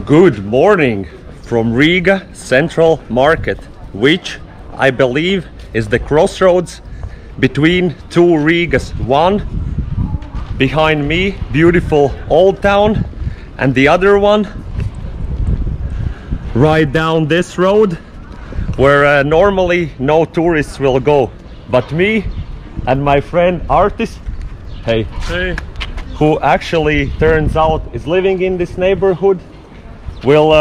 Good morning from Riga Central Market, which I believe is the crossroads between two Rigas. One behind me, beautiful old town, and the other one right down this road where normally no tourists will go, but me and my friend Artis, hey, who actually turns out is living in this neighborhood, will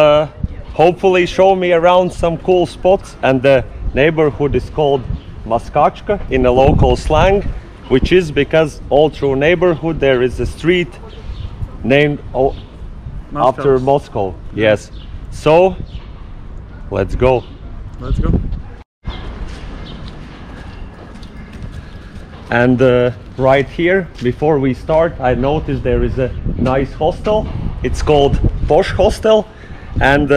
hopefully show me around some cool spots. And the neighborhood is called Maskačka in a local slang, which is because all through neighborhood there is a street named after Moscow. Yes. So let's go. Let's go. And right here, before we start, I noticed there is a nice hostel. It's called Posh Hostel. And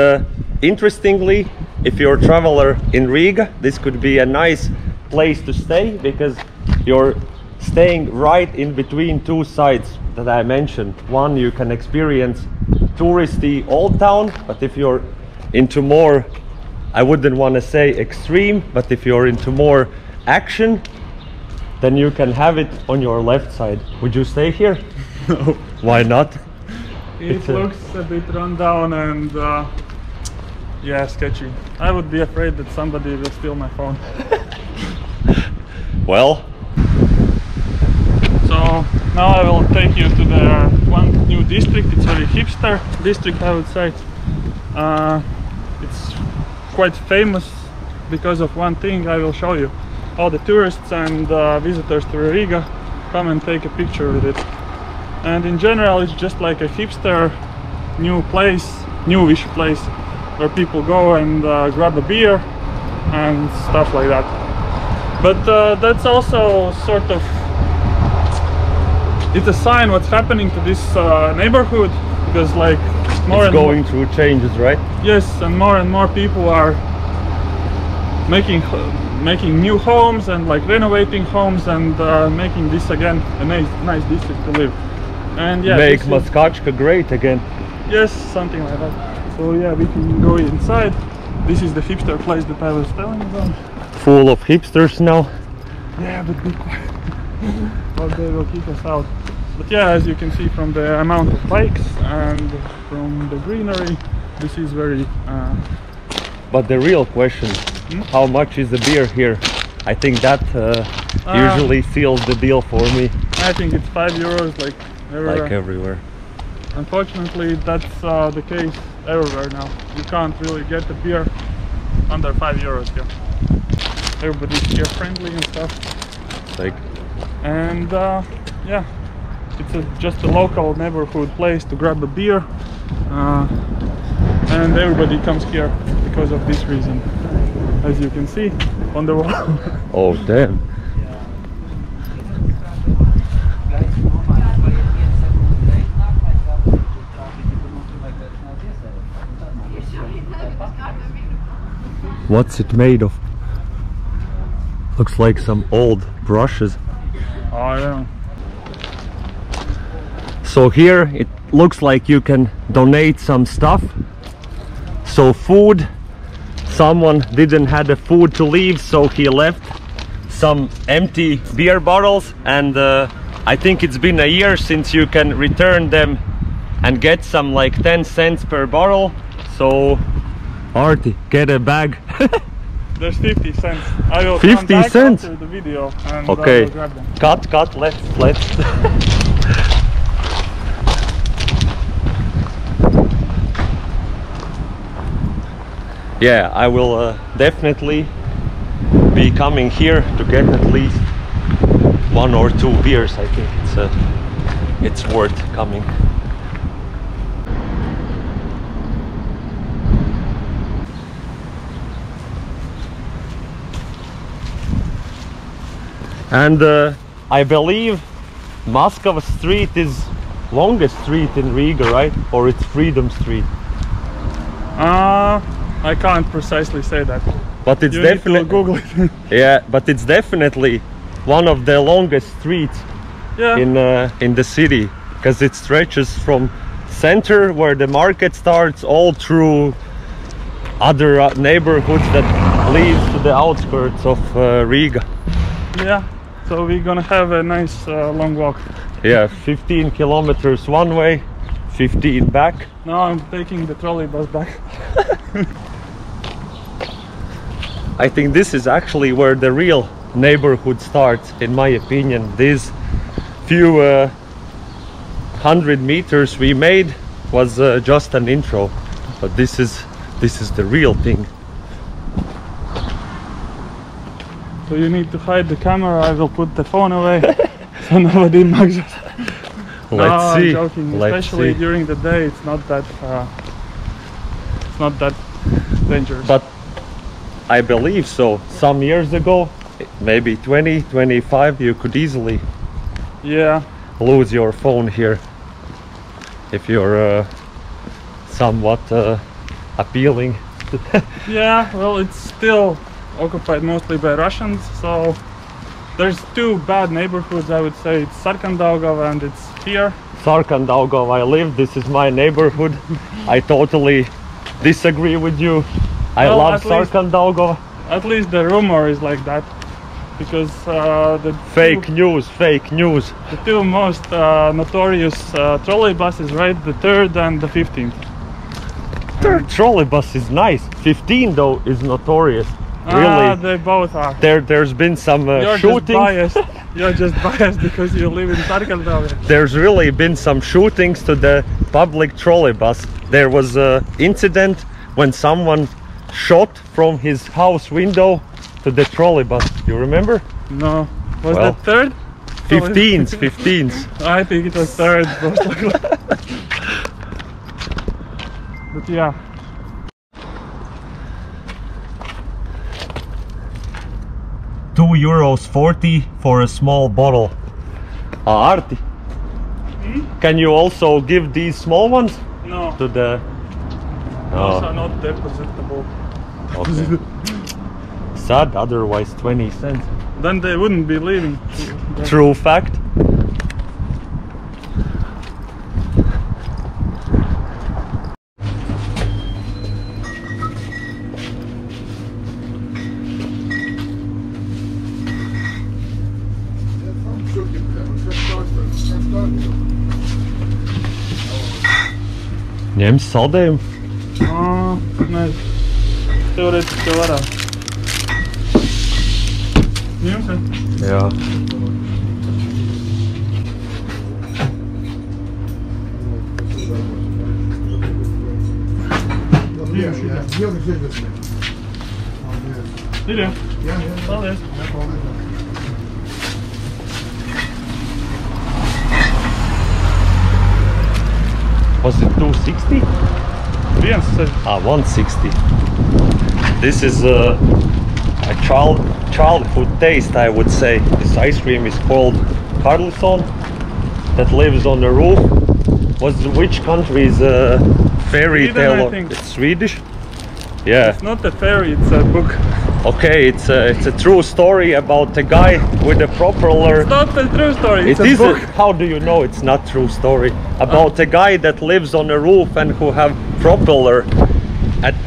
interestingly, if you're a traveler in Riga, this could be a nice place to stay, because you're staying right in between two sides that I mentioned. One, you can experience touristy old town, but if you're into more, I wouldn't want to say extreme, but if you're into more action, then you can have it on your left side. Would you stay here? No. Why not? It looks a bit run down and yeah, sketchy. I would be afraid that somebody will steal my phone. Well, so now I will take you to the one new district. It's a very hipster district, I would say. It's quite famous because of one thing I will show you. All the tourists and visitors to Riga come and take a picture with it. And in general, it's just like a hipster new place, newish place, where people go and grab a beer and stuff like that. But that's also sort of, it's a sign what's happening to this neighborhood, because like more it's going through changes, right? Yes, and more people are making new homes and like renovating homes and making this again a nice district to live. And yeah, make Maskačka great again. Yes, something like that. So yeah, we can go inside. This is the hipster place that I was telling you about. Full of hipsters now. Yeah, but be quiet. Or they will kick us out. But yeah, as you can see from the amount of bikes and from the greenery, this is very But the real question, how much is the beer here? I think that usually seals the deal for me. I think it's €5 like everywhere. Like everywhere. Unfortunately, that's the case everywhere now. You can't really get a beer under €5 here. Everybody's here friendly and stuff. Like, and yeah, it's just a local neighborhood place to grab a beer, and everybody comes here because of this reason, as you can see on the wall. Oh damn. What's it made of? Looks like some old brushes. Oh yeah. So here it looks like you can donate some stuff. So food, someone didn't have the food to leave, so he left some empty beer bottles, and I think it's been a year since you can return them and get some like 10 cents per bottle. So Artie, get a bag. There's 50 cents. I will 50 cents after the video and okay. We'll grab them. Cut, let's yeah, I will definitely be coming here to get at least 1 or 2 beers. I think it's worth coming. And I believe Moskva Street is longest street in Riga, right? Or it's Freedom Street? I can't precisely say that. But it's definitely Google it. Yeah, but it's definitely one of the longest streets Yeah. in the city, because it stretches from center where the market starts all through other neighborhoods that leads to the outskirts of Riga. Yeah, so we're gonna have a nice long walk. Yeah, 15 kilometers one way, 15 back. Now I'm taking the trolley bus back. I think this is actually where the real neighborhood starts, in my opinion. These few 100 meters we made was just an intro, but this is the real thing. So you need to hide the camera. I will put the phone away so nobody mugs us. Let's see. I'm joking. Let's Especially see. during the day, it's not that dangerous. But I believe so. Some years ago, maybe 20, 25, you could easily yeah, lose your phone here if you're somewhat appealing. yeah. Well, it's still occupied mostly by Russians. So there's two bad neighborhoods. I would say it's Sarkandaugava and it's here. Sarkandaugava, I live. This is my neighborhood. I totally disagree with you. I Well, love at least- Sarkandaugava. At least the rumor is like that, because the Fake news, fake news. the two most notorious trolley buses, right? The 3rd and the 15th. Third trolley bus is nice. 15 though is notorious. Really, They both are. there's been some You're just shooting. biased. You're just biased because you live in Sarkandaugava. There's really been some shootings to the public trolley bus. There was an incident when someone shot from his house window to the trolley bus. You remember? No, was Well, that 3rd? 15s, 15s. I think it was 3rd, most likely. But yeah, €2.40 for a small bottle. Arti, can you also give these small ones no, to the? those are not depositable. Okay. Sad, otherwise 20 cents. Then they wouldn't be leaving. True fact. Ņem saldējumu. Nezinu. Teorētiski varētu. Ņemsim. Jā. Ir jau. Paldies. Was it 260? 160. This is a childhood taste, I would say. This ice cream is called Carlson, that lives on the roof. Which country is a fairy Sweden, tale? I think. It's Swedish? Yeah. It's not a fairy, it's a book. Okay, it's a true story about a guy with a propeller. It's not a true story, it's It a is book. how do you know it's not true story? About a guy that lives on a roof and who have propeller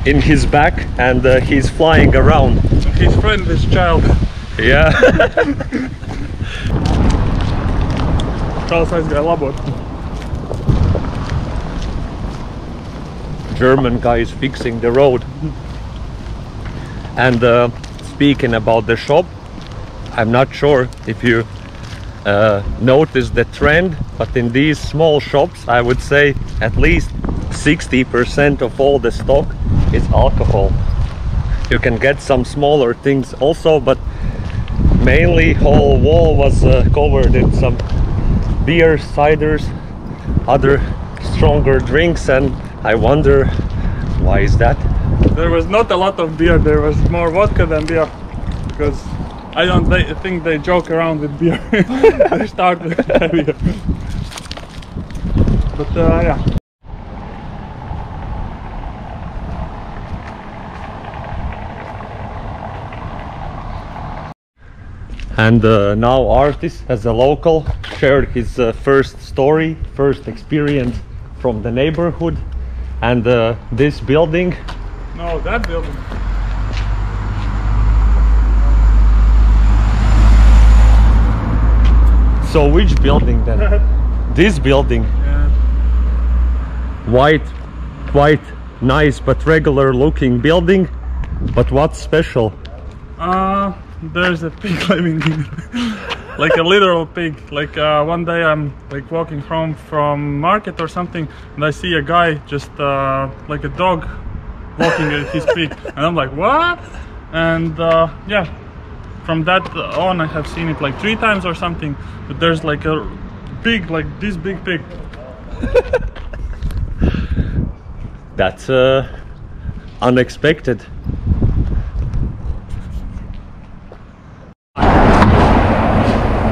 in his back, and he's flying around. His friend is child. Yeah. Kāds aizgāja labot. German guy is fixing the road. And speaking about the shop, I'm not sure if you notice the trend, but in these small shops I would say at least 60% of all the stock is alcohol. You can get some smaller things also, but mainly whole wall was covered in some beer, ciders, other stronger drinks, and I wonder why is that? There was not a lot of beer, there was more vodka than beer. Because I don't think they joke around with beer. They start with heavier. But yeah. And now Artis, as a local, shared his first story, first experience from the neighborhood, and this building. No, that building. So which building then? This building. Yeah. White, quite nice but regular looking building. But what's special? There's a pig living in it. Like a literal pig. Like one day I'm like walking home from market or something, and I see a guy just like a dog walking at his pig, and I'm like, what? And yeah, from that on I have seen it like 3 times or something. But there's like a big, like this big pig. That's unexpected.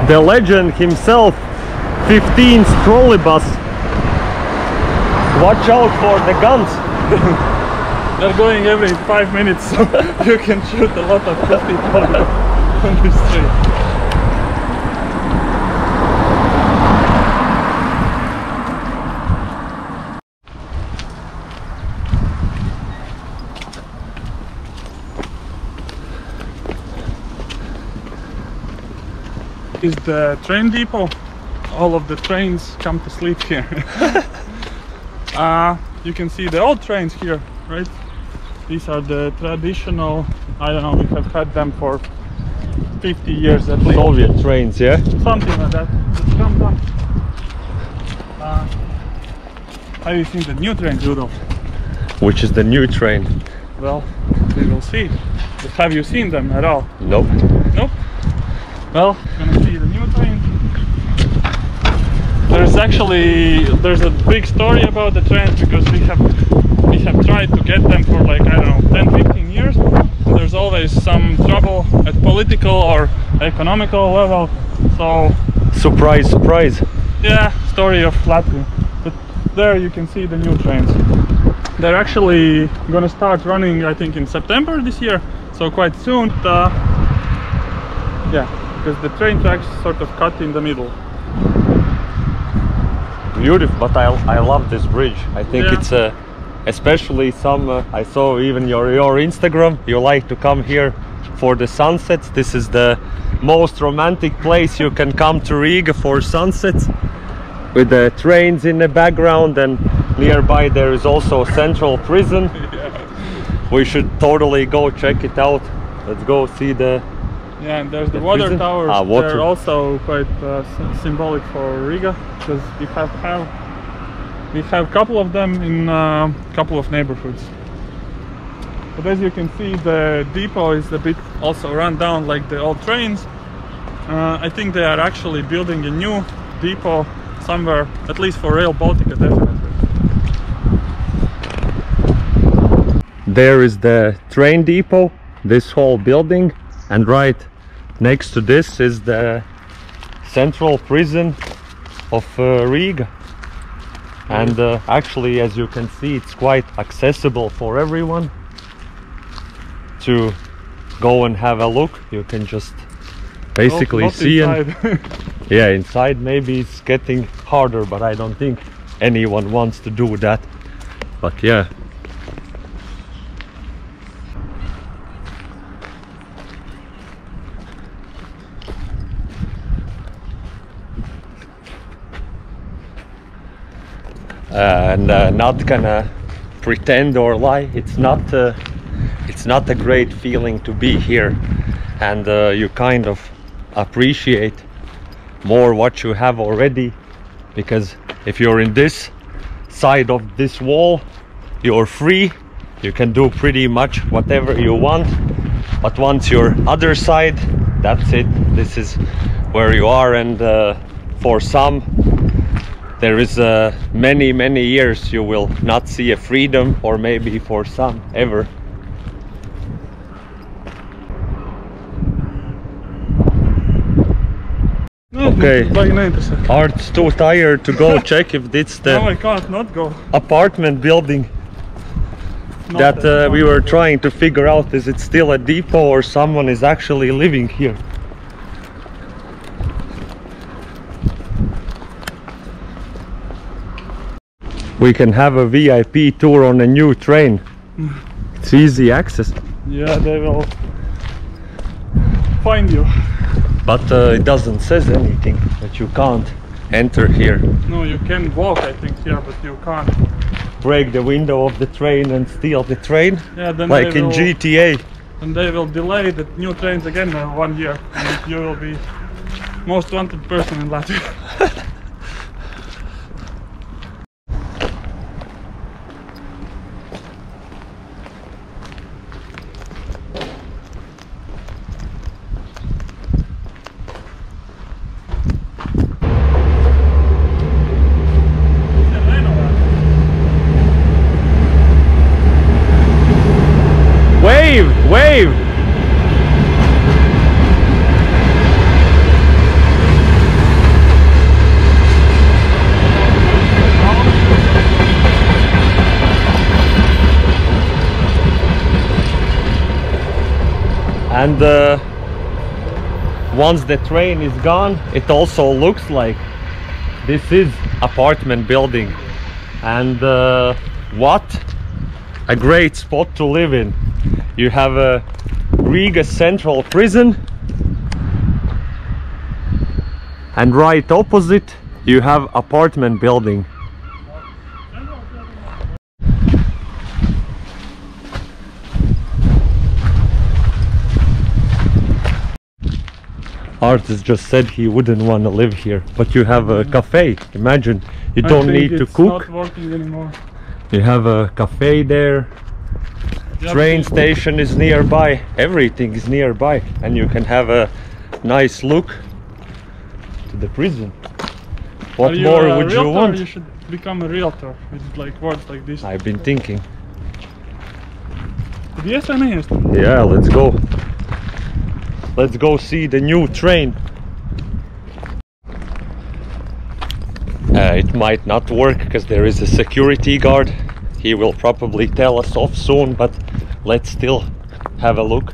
The legend himself, 15th trolleybus. Watch out for the guns. They're going every 5 minutes, so you can shoot a lot of people on the street. Is the train depot. All of the trains come to sleep here. You can see the old trains here, right? These are the traditional, I don't know, we have had them for 50 years at least. Soviet trains, yeah? Something like that. Just come down. Have you seen the new train, Rudolf? Which is the new train? Well, we will see. But have you seen them at all? Nope. Nope. Well, you're gonna see the new train. There's a big story about the trains, because we have tried to get them for like, I don't know, 10-15 years. And there's always some trouble at political or economical level. So Surprise, surprise. yeah, story of Latvia. But there you can see the new trains. They're actually gonna start running, I think, in September this year, so quite soon. Yeah, because the train tracks sort of cut in the middle. Beautiful, but I love this bridge. I think Yeah. it's especially some I saw even your Instagram, you like to come here for the sunsets. This is the most romantic place you can come to Riga for sunsets, with the trains in the background, and nearby there is also central prison. We should totally go check it out. Let's go see the Yeah, and there's the water prison? towers. Water. They're also quite symbolic for Riga, because we have a couple of them in a couple of neighborhoods. But as you can see, the depot is a bit also run down like the old trains. I think they are actually building a new depot somewhere, at least for Rail Baltica, definitely. There is the train depot, this whole building, and right next to this is the central prison of Riga. And actually, as you can see, it's quite accessible for everyone to go and have a look. You can just basically Not see inside. yeah, inside maybe it's getting harder, but I don't think anyone wants to do that. But yeah, and not gonna pretend or lie, it's not a great feeling to be here, and you kind of appreciate more what you have already, because if you're in this side of this wall, you're free, you can do pretty much whatever you want. But once you're other side, that's it, this is where you are. And for some, there is many years you will not see a freedom, or maybe for some ever. Okay, Art's too tired to go check if it's the No, I can't not go. apartment building Not that we were trying to figure out. Is it still a depot or someone is actually living here? We can have a VIP tour on a new train. It's easy access. Yeah, they will find you. But it doesn't says anything that you can't enter here. No, you can walk, I think, here, but you can't. Break the window of the train and steal the train? Yeah, then like in GTA. And they will delay the new trains again 1 year. And you will be most wanted person in Latvia. Wave! And once the train is gone, it also looks like this is apartment building. And what a great spot to live in. You have a Riga Central Prison, and right opposite you have apartment building. Artist just said he wouldn't want to live here, but you have a cafe. Imagine, you don't need to cook. It's not working anymore. You have a cafe there. Train station is nearby, everything is nearby, and you can have a nice look to the prison. What more would you want? You should become a realtor with like words like this. I've been thinking. Yeah, let's go. Let's go see the new train. It might not work because there is a security guard. He will probably tell us off soon, but let's still have a look.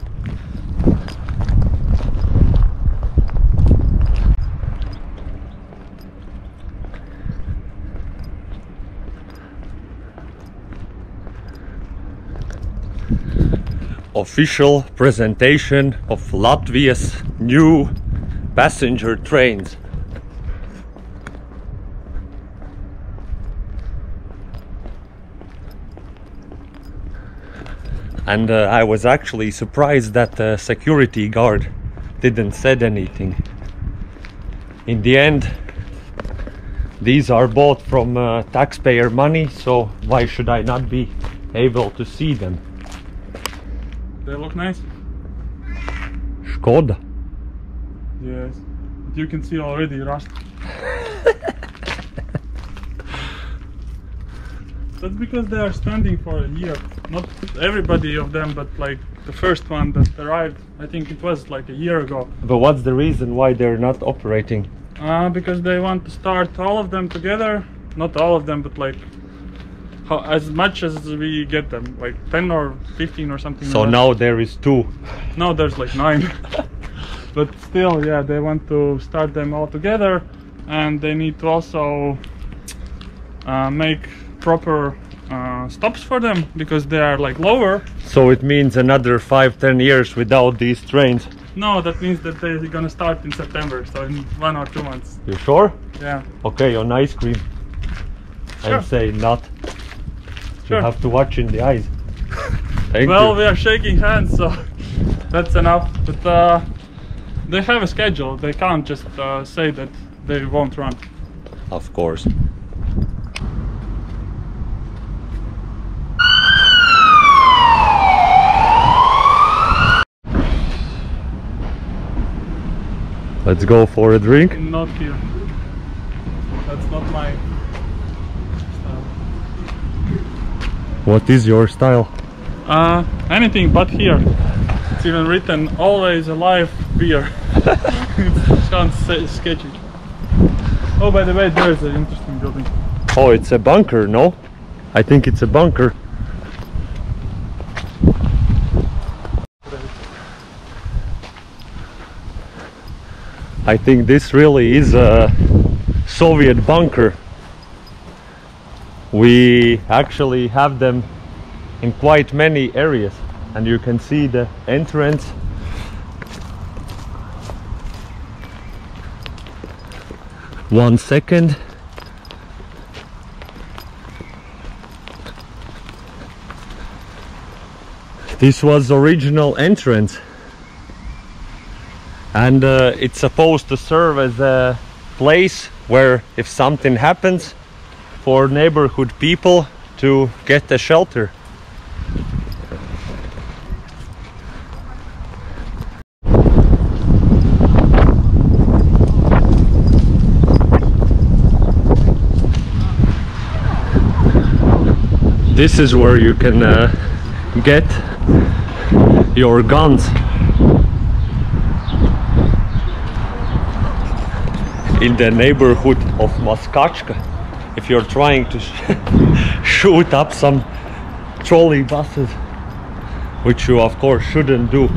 Official presentation of Latvia's new passenger trains. And I was actually surprised that the security guard didn't said anything. In the end, these are bought from taxpayer money, so why should I not be able to see them? They look nice. Škoda. Yes, but you can see already rust. That's because they are standing for a year. Not everybody of them, but like the first one that arrived, I think it was like a year ago. But what's the reason why they're not operating? Because they want to start all of them together. Not all of them, but like as much as we get them, like 10 or 15 or something. So now there is 2. Now there's like 9. But still, yeah, they want to start them all together, and they need to also make proper stops for them because they are like lower. So it means another 5-10 years without these trains. No, that means that they're gonna start in September, so in 1 or 2 months. You sure? Yeah. Okay, on ice cream. Sure. I'm saying not. Sure. You have to watch in the eyes. Thank well, you. we are shaking hands, so that's enough. But they have a schedule. They can't just say that they won't run. Of course. Let's go for a drink. Not here. That's not my style. What is your style? Anything but here. It's even written always alive beer. It sounds sketchy. Oh, by the way, there is an interesting building. Oh, it's a bunker, no? I think it's a bunker. I think this really is a Soviet bunker. We actually have them in quite many areas, and you can see the entrance. One second. This was original entrance, and it's supposed to serve as a place where if something happens, for neighborhood people to get a shelter. This is where you can get your guns. In the neighborhood of Maskačka, if you're trying to shoot up some trolley buses, which you of course shouldn't do.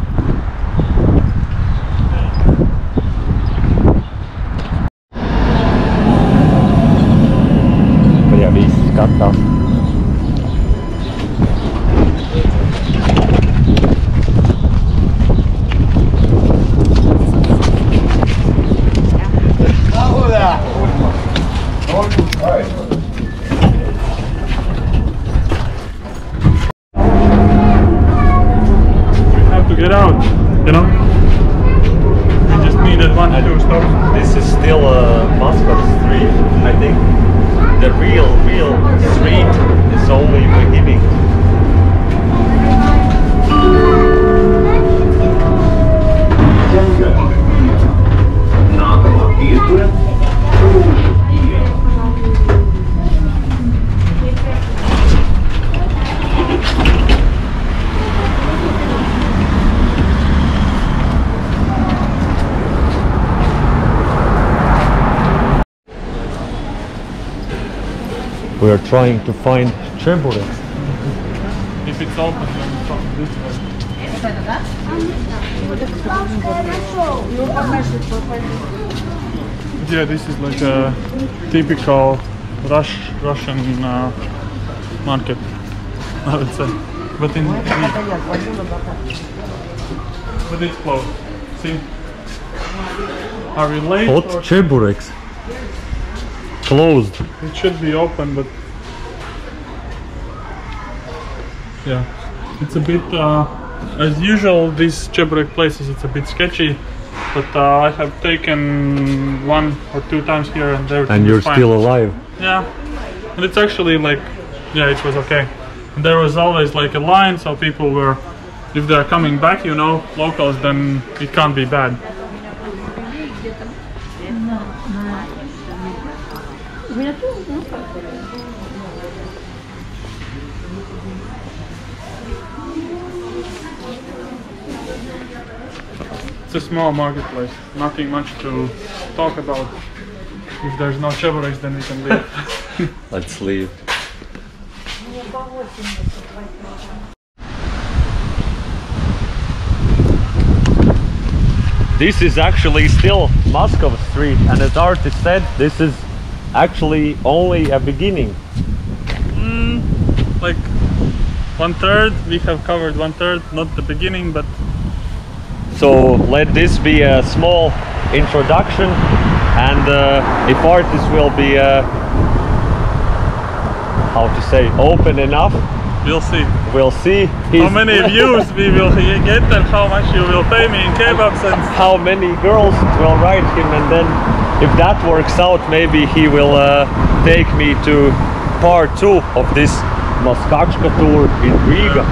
Get out, you know? We just needed 1 or 2 stops. This is still Maskačka street. I think the real street is only beginning. We are trying to find neigborhoods. If it's open, then it's open this way. Yeah, this is like a typical Russian market, I would say. But in but it's closed. See? Are we late? Hot neigborhoods. Closed. It should be open, but yeah, it's a bit as usual. These neigborhood places, it's a bit sketchy, but I have taken 1 or 2 times here, and everything And you're is fine. still alive. Yeah, and it's actually like, yeah, it was okay. And there was always like a line, so people were, if they're coming back, you know, locals, then it can't be bad. It's a small marketplace, nothing much to talk about. If there's no neigborhoods, then we can leave. Let's leave. This is actually still Maskačka street, and as artist said, this is actually only a beginning. Like 1/3, we have covered 1/3, not the beginning, but so let this be a small introduction, and if artist will be how to say, open enough, we'll see. We'll see How many views we will get and how much you will pay me in kebabs and how many girls will write him, and then if that works out, maybe he will take me to part 2 of this Maskačka tour in Riga.